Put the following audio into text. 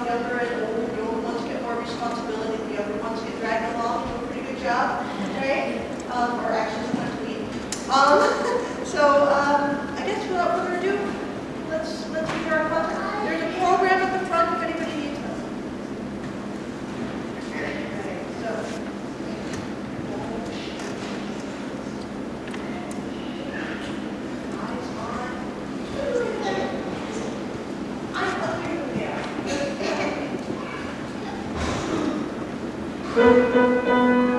younger and older. The older ones get more responsibility, the younger ones get dragged along, do a pretty good job, right? Or actually sometimes we. I guess without further ado, let's hear our content. There's a program at the front if anybody needs us. Okay, so. Eyes on.